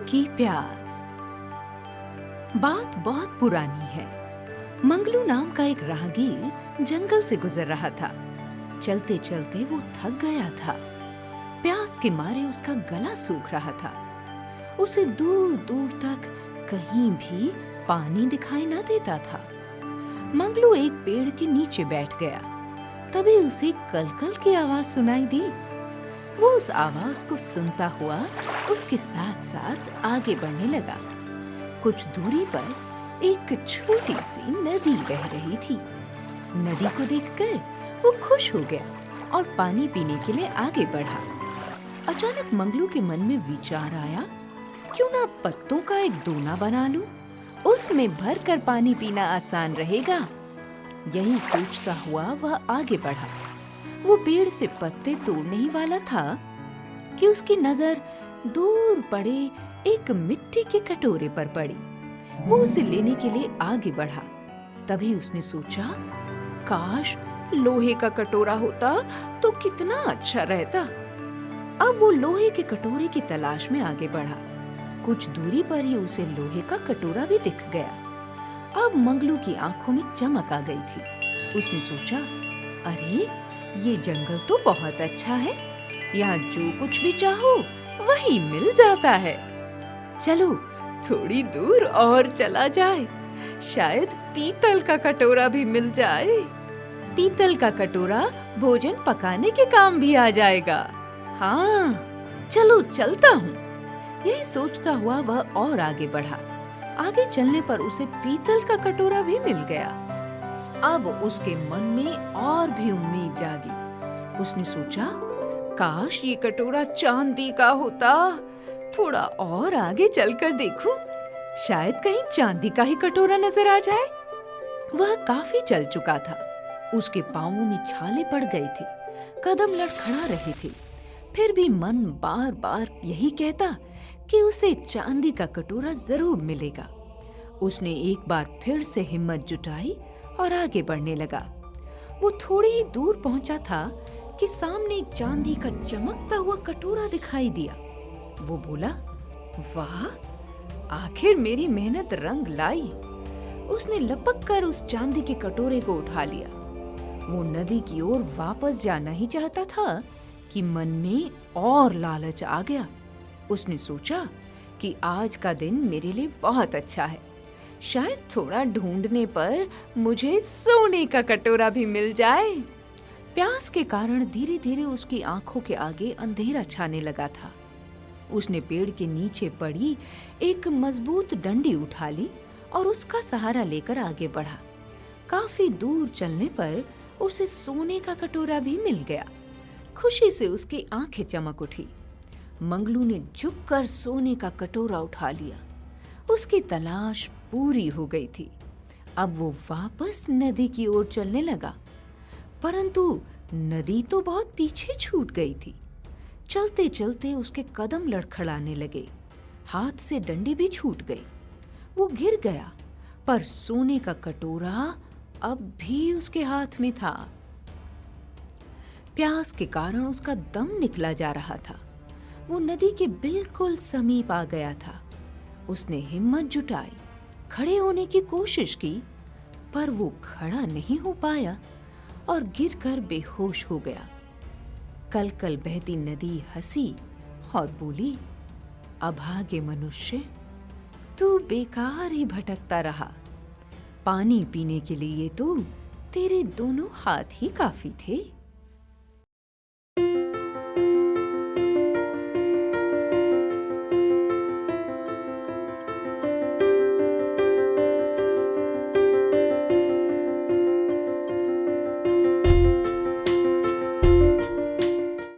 की प्यास। बात बहुत पुरानी है। मंगलू नाम का एक राहगीर जंगल से गुजर रहा था। चलते चलते वो थक गया था। प्यास के मारे उसका गला सूख रहा था। उसे दूर दूर तक कहीं भी पानी दिखाई न देता था। मंगलू एक पेड़ के नीचे बैठ गया। तभी उसे कलकल की आवाज सुनाई दी। वो उस आवाज को सुनता हुआ उसके साथ साथ आगे बढ़ने लगा। कुछ दूरी पर एक छोटी सी नदी बह रही थी। नदी को देखकर वो खुश हो गया और पानी पीने के लिए आगे बढ़ा। अचानक मंगलू के मन में विचार आया, क्यों ना पत्तों का एक दोना बना लूं? उसमें भरकर पानी पीना आसान रहेगा। यही सोचता हुआ वह आगे बढ़ा। वो पेड़ से पत्ते तोड़ने ही वाला था कि उसकी नजर दूर पड़े एक मिट्टी के कटोरे पर पड़ी। वो उसे लेने के लिए आगे बढ़ा। तभी उसने सोचा, काश लोहे का कटोरा होता तो कितना अच्छा रहता। अब वो लोहे के कटोरे की तलाश में आगे बढ़ा। कुछ दूरी पर ही उसे लोहे का कटोरा भी दिख गया। अब मंगलू की आंखों में चमक आ गई थी। उसने सोचा, अरे ये जंगल तो बहुत अच्छा है। यहाँ जो कुछ भी चाहो वही मिल जाता है। चलो थोड़ी दूर और चला जाए, शायद पीतल का कटोरा भी मिल जाए। पीतल का कटोरा भोजन पकाने के काम भी आ जाएगा। हाँ, चलो चलता हूँ। यही सोचता हुआ वह और आगे बढ़ा। आगे चलने पर उसे पीतल का कटोरा भी मिल गया। अब उसके मन में और भी उम्मीद जागी। उसने सोचा, काश ये कटोरा चांदी का होता। थोड़ा और आगे चलकर देखूं, शायद कहीं चांदी का ही कटोरा नजर आ जाए। वह काफी चल चुका था। उसके पांवों में छाले पड़ गए थे, कदम लड़खड़ा रहे थे। फिर भी मन बार बार यही कहता कि उसे चांदी का कटोरा जरूर मिलेगा। उसने एक बार फिर से हिम्मत जुटाई और आगे बढ़ने लगा। वो थोड़ी ही दूर पहुंचा था कि सामने चांदी का चमकता हुआ कटोरा दिखाई दिया। वो बोला, वाह, आखिर मेरी मेहनत रंग लाई। उसने लपक कर उस चांदी के कटोरे को उठा लिया। वो नदी की ओर वापस जाना ही चाहता था कि मन में और लालच आ गया। उसने सोचा कि आज का दिन मेरे लिए बहुत अच्छा है। शायद थोड़ा ढूंढने पर मुझे सोने का कटोरा भी मिल जाए। प्यास के कारण धीरे धीरे उसकी आंखों के आगे अंधेरा छाने लगा था। उसने पेड़ के नीचे पड़ी एक मजबूत डंडी उठा ली और उसका सहारा लेकर आगे बढ़ा। काफी दूर चलने पर उसे सोने का कटोरा भी मिल गया। खुशी से उसकी आंखें चमक उठी। मंगलू ने झुककर सोने का कटोरा उठा लिया। उसकी तलाश पूरी हो गई थी। अब वो वापस नदी की ओर चलने लगा, परंतु नदी तो बहुत पीछे छूट गई थी। चलते चलते उसके कदम लड़खड़ाने लगे। हाथ से डंडी भी छूट गई। वो गिर गया, पर सोने का कटोरा अब भी उसके हाथ में था। प्यास के कारण उसका दम निकला जा रहा था। वो नदी के बिल्कुल समीप आ गया था। उसने हिम्मत जुटाई, खड़े होने की कोशिश की, पर वो खड़ा नहीं हो पाया और गिरकर बेहोश हो गया। कल कल बहती नदी हंसी और बोली, अभागे मनुष्य, तू बेकार ही भटकता रहा। पानी पीने के लिए तो तेरे दोनों हाथ ही काफी थे।